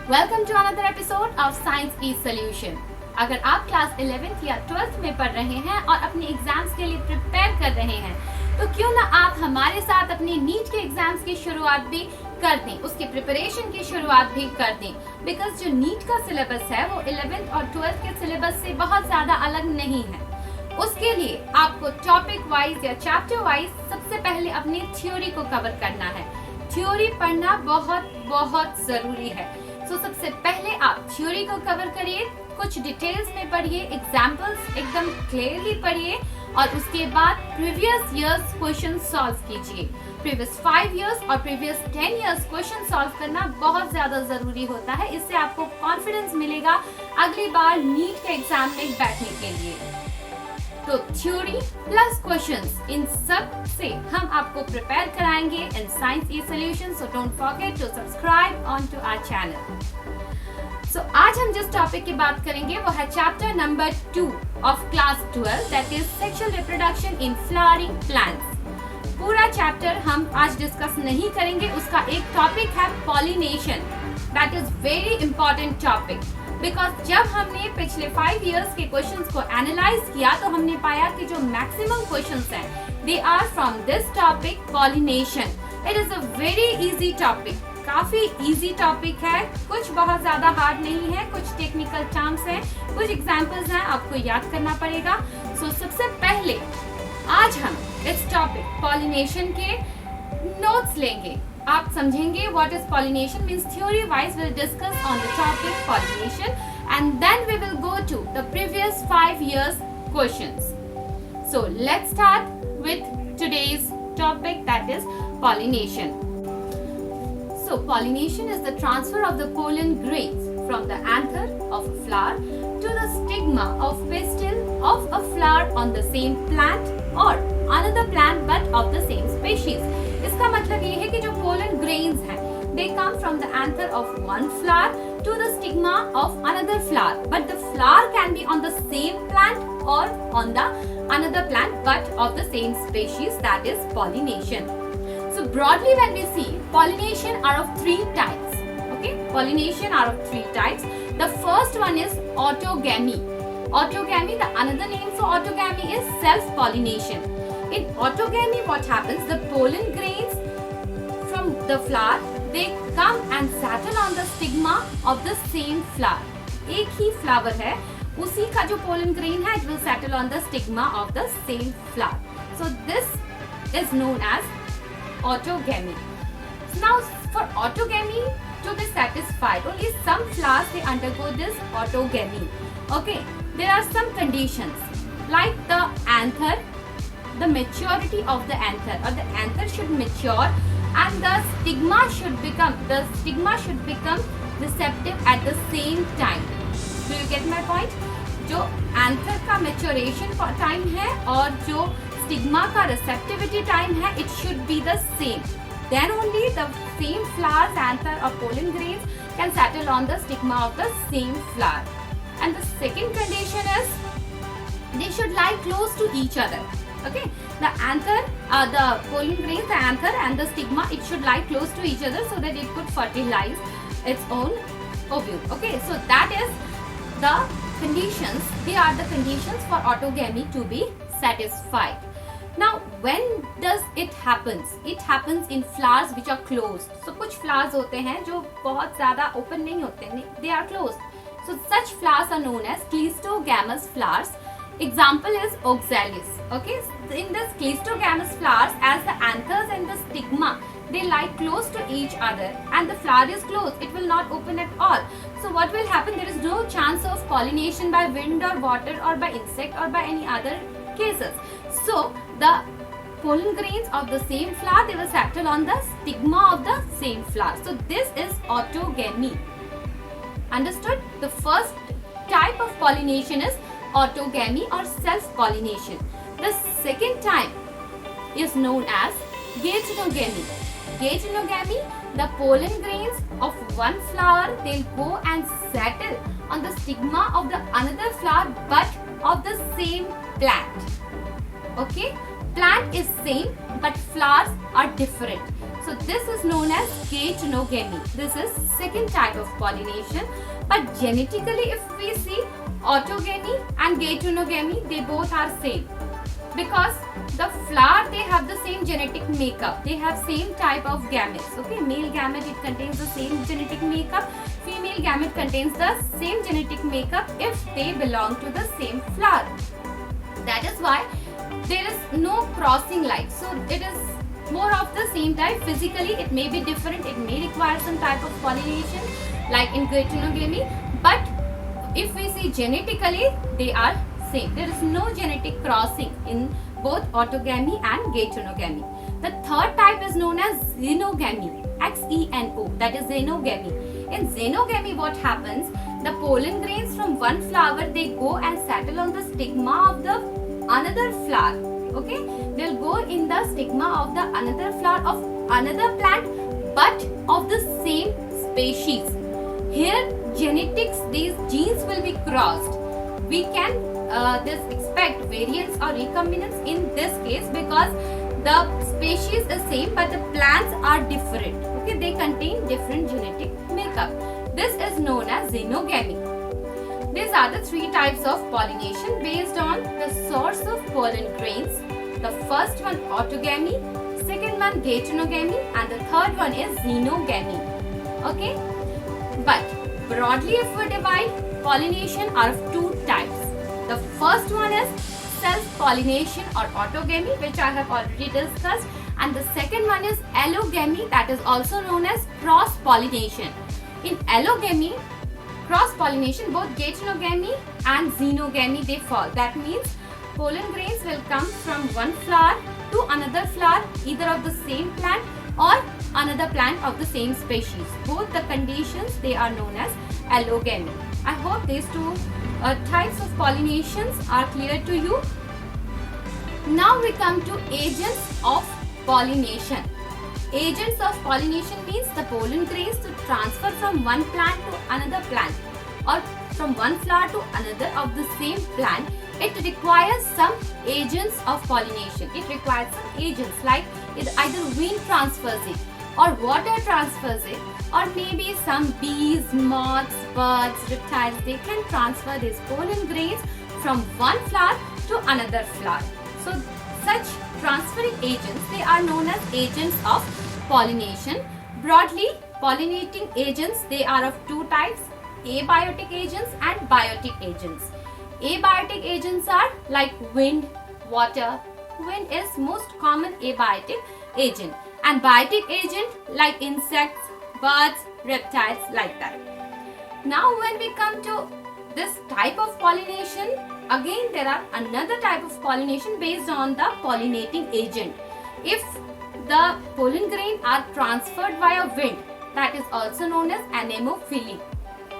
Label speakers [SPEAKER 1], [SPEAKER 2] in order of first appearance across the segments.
[SPEAKER 1] Welcome to another episode of science e solution. अगर आप class 11th या 12th में पढ़ रहे हैं और अपने एग्जाम्स के लिए प्रिपेयर कर रहे हैं तो क्यों ना आप हमारे साथ अपने नीट के एग्जाम्स की शुरुआत भी कर दें, उसके प्रिपरेशन की शुरुआत भी कर दें। बिकॉज जो नीट का सिलेबस है वो 11th और 12th के सिलेबस से बहुत ज्यादा अलग नहीं है। उसके लिए आपको टॉपिक वाइज या चैप्टर वाइज सबसे पहले अपनी थ्योरी को कवर करना है। थ्योरी पढ़ना बहुत बहुत जरूरी है। तो सबसे पहले आप थ्योरी को कवर करिए, कुछ डिटेल्स में पढ़िए, एग्जाम्पल्स एकदम क्लियरली पढ़िए और उसके बाद प्रीवियस ईयर्स क्वेश्चन सॉल्व कीजिए। प्रीवियस 5 इयर्स और प्रीवियस 10 इयर्स क्वेश्चन सॉल्व करना बहुत ज्यादा जरूरी होता है। इससे आपको कॉन्फिडेंस मिलेगा अगली बार नीट के एग्जाम में बैठने के लिए। तो थ्योरी प्लस क्वेश्चंस, इन सब से हम आपको प्रिपेयर कराएंगे in science e solution. So don't forget to subscribe on to our channel. So आज हम जिस टॉपिक की बात करेंगे वो है chapter number 2 of class 12, that is sexual reproduction in flowering plants. पूरा चैप्टर हम आज डिस्कस नहीं करेंगे, उसका एक टॉपिक है pollination. That is very important topic because जब हमने पिछले 5 इयर्स के क्वेश्चंस को एनालाइज किया तो हमने पाया कि जो मैक्सिमम क्वेश्चंस हैं they are from this topic pollination. It is a very easy topic, काफी इजी टॉपिक है, कुछ बहुत ज्यादा हार्ड नहीं है, कुछ टेक्निकल टर्म्स हैं, कुछ एग्जांपल्स हैं, आपको याद करना पड़ेगा। सो सबसे पहले आज हम इस टॉपिक पॉलिनेशन के नोट्स लेंगे। आप समझेंगे what is pollination means, theory wise we'll discuss on the topic pollination and then we will go to the previous 5 years questions. So let's start with today's topic, that is pollination. So pollination is the transfer of the pollen grains from the anther of a flower to the stigma of pistil of a flower on the same plant or another plant but of the same species. इसका मतलब ये है कि जो pollen grains हैं they come from the anther of one flower to the stigma of another flower, but the flower can be on the same plant or on the another plant but of the same species, that is pollination. So broadly when we see pollination are of 3 types. Okay, pollination are of 3 types. The first one is autogamy. Autogamy, the another name for autogamy is self-pollination. In autogamy, what happens? The pollen grains from the flower, they come and settle on the stigma of the same flower. एक ही flower है, उसी का जो pollen grain है, it will settle on the stigma of the same flower. So this is known as autogamy. Now, for autogamy to be satisfied, only some flowers they undergo this autogamy. Okay, there are some conditions like the anther. The maturity of the anther, or the anther should mature and the stigma should become receptive at the same time. Do you get my point? जो anther का maturation time है और जो stigma का receptivity time है, it should be the same. Then only the same flowers, anther or pollen grains can settle on the stigma of the same flower. And the second condition is they should lie close to each other. Okay, the anther, the pollen grains, the anther and the stigma, it should lie close to each other so that it could fertilize its own ovule. Okay, so that is the conditions. They are the conditions for autogamy to be satisfied. Now, when does it happens? It happens in flowers which are closed. So कुछ flowers होते हैं जो बहुत ज़्यादा open नहीं होते, they are closed. So such flowers are known as cleistogamous flowers. Example is oxalis. Okay, in this cleistogamous flowers, as the anthers and the stigma they lie close to each other and the flower is closed, it will not open at all. So what will happen? There is no chance of pollination by wind or water or by insect or by any other cases. So the pollen grains of the same flower they will settle on the stigma of the same flower. So this is autogamy. Understood? The first type of pollination is autogamy or self-pollination. The second type is known as geitonogamy. Geitonogamy, the pollen grains of one flower they'll go and settle on the stigma of the another flower but of the same plant. Okay, plant is same but flowers are different. So this is known as geitonogamy. This is second type of pollination. But genetically, if we see autogamy and geitonogamy, they both are same. Because the flower, they have the same genetic makeup. They have same type of gametes. Okay, male gamete, it contains the same genetic makeup. Female gamete contains the same genetic makeup if they belong to the same flower. That is why there is no crossing like. So it is more of the same type. Physically, it may be different. It may require some type of pollination like in geitonogamy. But if we see genetically, they are same. There is no genetic crossing in both autogamy and geitonogamy. The third type is known as xenogamy. Xeno, that is xenogamy. In xenogamy, what happens? The pollen grains from one flower, they go and settle on the stigma of the another flower. Okay, they'll go in the stigma of the another flower of another plant, but of the same species. Here, genetics, these genes will be crossed. We can expect variance or recombinance in this case because the species is same but the plants are different. Okay, they contain different genetic makeup. This is known as xenogamy. These are the three types of pollination based on the source of pollen grains. The first one autogamy, second one geitonogamy, and the third one is xenogamy. Okay, but broadly if we divide, pollination are of two types. The first one is self-pollination or autogamy, which I have already discussed, and the second one is allogamy, that is also known as cross-pollination. In allogamy, cross-pollination, both geitonogamy and xenogamy, they fall. That means pollen grains will come from one flower to another flower, either of the same plant or another plant of the same species. Both the conditions, they are known as allogamy. I hope these two types of pollinations are clear to you. Now we come to agents of pollination. Agents of pollination means the pollen grains to transfer from one plant to another plant or from one flower to another of the same plant. It requires some agents of pollination. It requires some agents like either wind transfers it or water transfers it, or maybe some bees, moths, birds, reptiles, they can transfer these pollen grains from one flower to another flower. So such transferring agents, they are known as agents of pollination. Broadly, pollinating agents, they are of two types, abiotic agents and biotic agents. Abiotic agents are like wind, water. Wind is most common abiotic agent, and biotic agent like insects, birds, reptiles, like that. Now when we come to this type of pollination, again there are another type of pollination based on the pollinating agent. If the pollen grain are transferred via wind, that is also known as anemophily.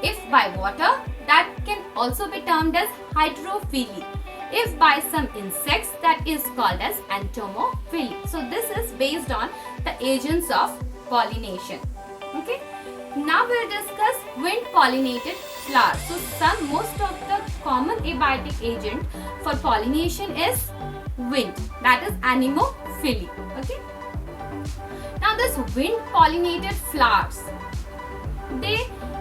[SPEAKER 1] If by water, that can also be termed as hydrophily. If by some insects, that is called as entomophily. So this is based on the agents of pollination. Okay. Now we'll discuss wind pollinated flowers. So most of the common abiotic agent for pollination is wind, that is anemophily. Okay. Now this wind pollinated flowers, they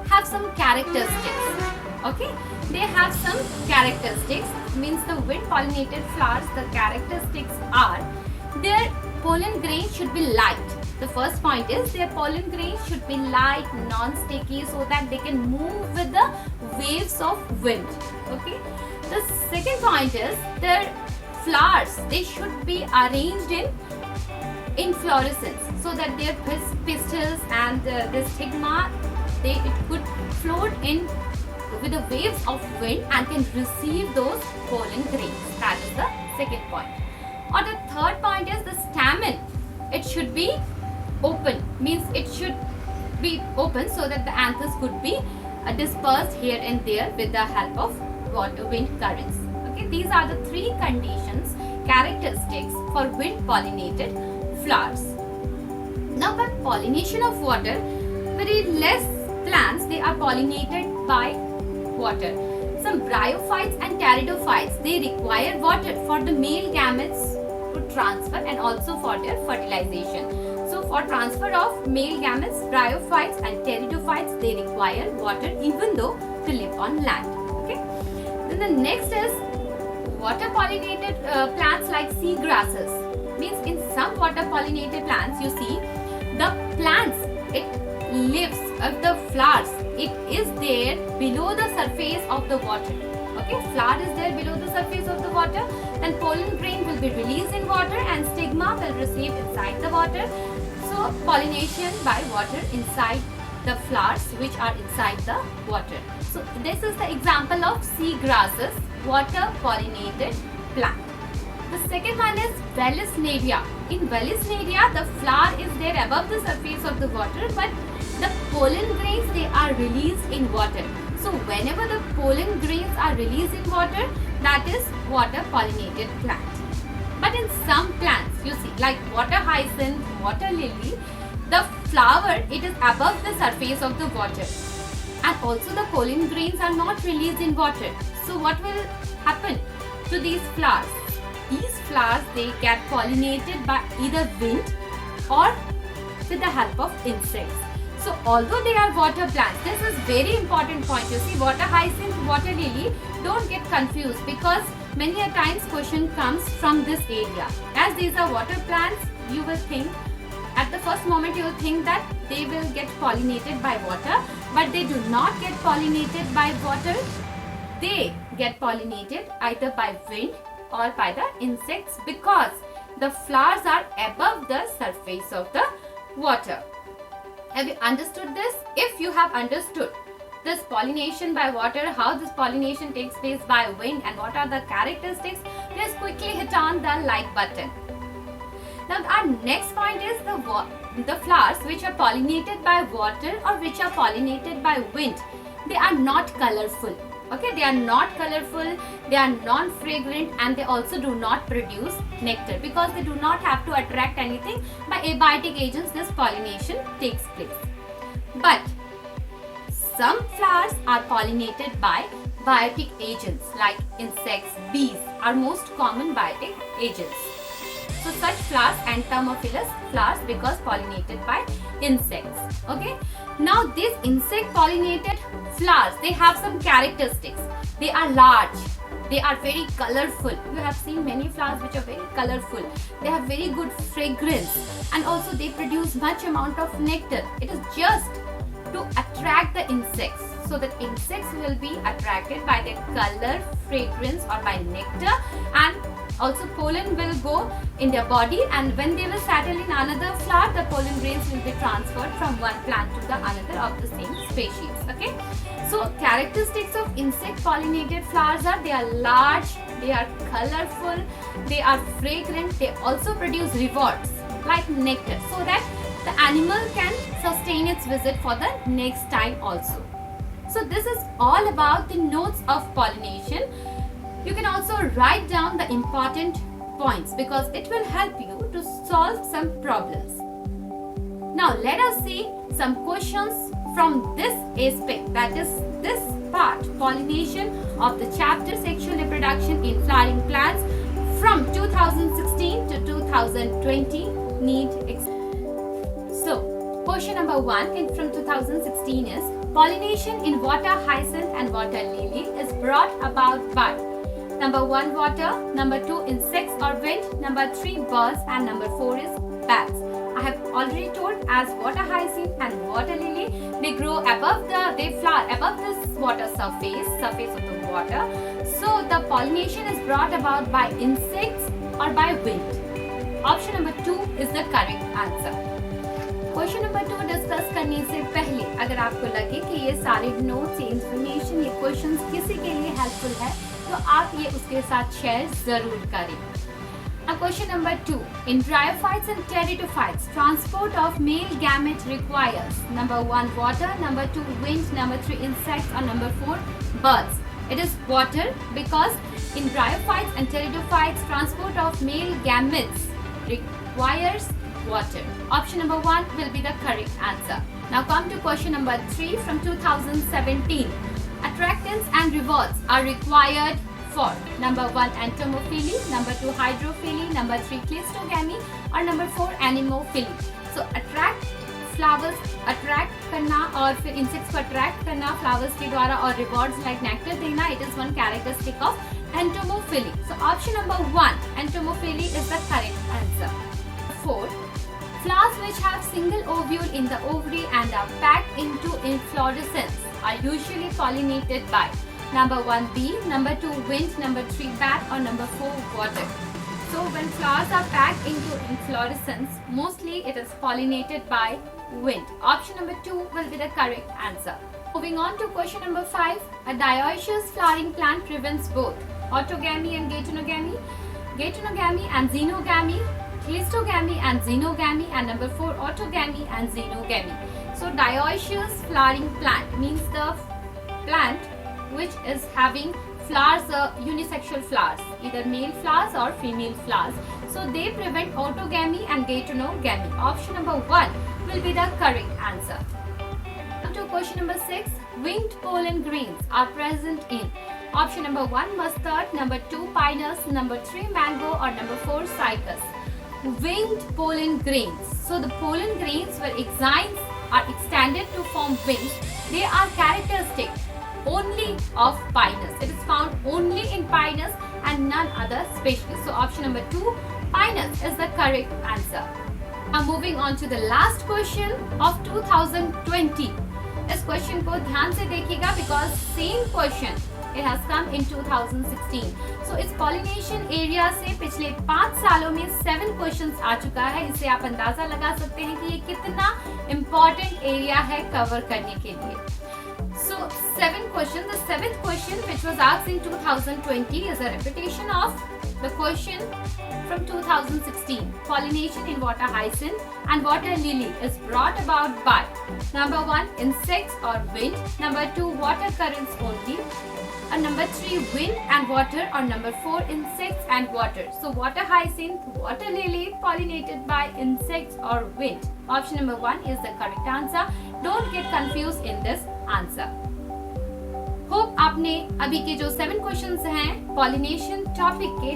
[SPEAKER 1] have some characteristics. Okay, they have some characteristics, means the wind pollinated flowers, the characteristics are their pollen grain should be light. The first point is their pollen grain should be light, non-sticky, so that they can move with the waves of wind. Okay. The second point is their flowers, they should be arranged in inflorescence, so that their pistils and the stigma, it could float in with the waves of wind and can receive those pollen grains. That is the second point. Or the third point is the stamen. It should be open, means it should be open so that the anthers could be dispersed here and there with the help of water wind currents. Okay, these are the three conditions, characteristics for wind pollinated flowers. Now by pollination of water, very less plants, they are pollinated by water. Some bryophytes and pteridophytes, they require water for the male gametes to transfer and also for their fertilization. So for transfer of male gametes, bryophytes and pteridophytes, they require water even though to live on land. Okay. Then the next is water pollinated plants like sea grasses. Means in some water pollinated plants, you see the plants, it lives of the flowers, it is there below the surface of the water. Okay, flower is there below the surface of the water, then pollen grain will be released in water and stigma will receive inside the water. So pollination by water inside the flowers which are inside the water. So this is the example of sea grasses, water pollinated plant. The second one is Vallisneria. In Vallisneria, the flower is there above the surface of the water, but the pollen grains, they are released in water. So whenever the pollen grains are released in water, that is water pollinated plant. But in some plants, you see, like water hyacinth, water lily, the flower, it is above the surface of the water. And also the pollen grains are not released in water. So what will happen to these flowers? These flowers, they get pollinated by either wind or with the help of insects. So although they are water plants, this is very important point. You see, water hyacinth, water lily, don't get confused because many a times question comes from this area. As these are water plants, you will think, at the first moment you will think that they will get pollinated by water, but they do not get pollinated by water. They get pollinated either by wind or by the insects because the flowers are above the surface of the water. Have you understood this? If you have understood this pollination by water, how this pollination takes place by wind and what are the characteristics, please quickly hit on the like button. Now our next point is the flowers which are pollinated by water or which are pollinated by wind. They are not colorful. Okay, they are not colorful, they are non-fragrant and they also do not produce nectar because they do not have to attract anything. By abiotic agents, this pollination takes place. But some flowers are pollinated by biotic agents like insects, bees are most common biotic agents. So such flowers, Entomophilous flowers, because pollinated by insects. Okay. Now these insect pollinated flowers, they have some characteristics. They are large. They are very colorful. You have seen many flowers which are very colorful. They have very good fragrance and also they produce much amount of nectar. It is just to attract the insects. So that insects will be attracted by their color, fragrance or by nectar, and also pollen will go in their body, and when they will settle in another flower, the pollen grains will be transferred from one plant to the another of the same species. Okay. So characteristics of insect pollinated flowers are they are large, they are colorful, they are fragrant, they also produce rewards like nectar so that the animal can sustain its visit for the next time also. So this is all about the notes of pollination. You can also write down the important points because it will help you to solve some problems. Now let us see some questions from this aspect, that is this part, pollination of the chapter sexual reproduction in flowering plants from 2016 to 2020 need. So question number 1 from 2016 is pollination in water hyacinth and water lily is brought about by number 1 water, number 2 insects or wind, number 3 birds and number 4 is bats. I have already told as water hyacinth and water lily, they grow above they flower above this water surface of the water. So the pollination is brought about by insects or by wind. Option number 2 is the correct answer. Question number 2 discuss करने से पहले अगर आपको लगे कि ये सारे notes, ये इंफॉर्मेशन, ये क्वेश्चंस किसी के लिए हेल्पफुल है तो आप ये उसके साथ शेयर जरूर करें. Question number 2. In bryophytes and pteridophytes, transport of male gamete requires number 1 water, number 2 wind, number 3 insects or number 4 birds. It is water because in bryophytes and pteridophytes, transport of male gametes requires water. Option number 1 will be the correct answer. Now come to question number 3 from 2017. Attractants and rewards are required for number 1 entomophily, number 2 hydrophily, number 3 cleistogamy or number 4 anemophily. So attract flowers, attract करना और फिर insects को attract करना flowers के द्वारा और rewards like nectar देना, it is one characteristic of entomophily. So option number 1, entomophily is the correct answer. 4. Flowers which have single ovule in the ovary and are packed into inflorescence are usually pollinated by number 1 bee, number 2 wind, number 3 bat or number 4 water. So when flowers are packed into inflorescence, mostly it is pollinated by wind. Option number 2 will be the correct answer. Moving on to question number 5, a dioecious flowering plant prevents both autogamy and geitonogamy, geitonogamy and xenogamy, cleistogamy and xenogamy, and number 4 autogamy and xenogamy. So dioecious flowering plant means the plant which is having flowers, unisexual flowers, either male flowers or female flowers. So they prevent autogamy and geitonogamy. Option number 1 will be the correct answer. To question number 6, winged pollen grains are present in option number 1 mustard, number 2 pinus, number 3 mango or number 4 cycas. Winged pollen grains. So the pollen grains where axines are extended to form wings, they are characteristic only of pinus. It is found only in pinus and none other species. So option number 2 pinus is the correct answer. Now moving on to the last question of 2020. इस question को ध्यान से देखिएगा because same question it has come in 2016. So इस pollination area से पिछले 5 सालों में 7 क्वेश्चंस आ चुका है. इससे आप अंदाजा लगा सकते हैं कि ये कितना इम्पोर्टेंट एरिया है कवर करने के लिए. So 7 questions. The 7th question which was asked in 2020 is a repetition of the question from 2016. Pollination in water hyacinth and water lily is brought about by number 1 insects or wind, number 2 water currents only, and number 3 wind and water, or number 4 insects and water. So water hyacinth, water lily pollinated by insects or wind. Option number 1 is the correct answer. Don't get confused in this answer. Hope आपने अभी के जो 7 questions हैं pollination topic के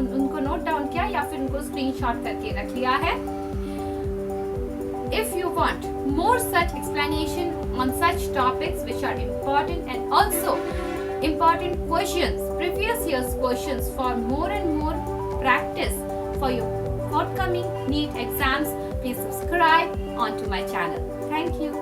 [SPEAKER 1] उनको note down किया या फिर उनको स्क्रीनशॉट करके रख लिया है. If you want more such explanation on such topics which are important and also important questions, previous year's questions, for more and more practice for your forthcoming NEET exams, please subscribe onto my channel. Thank you.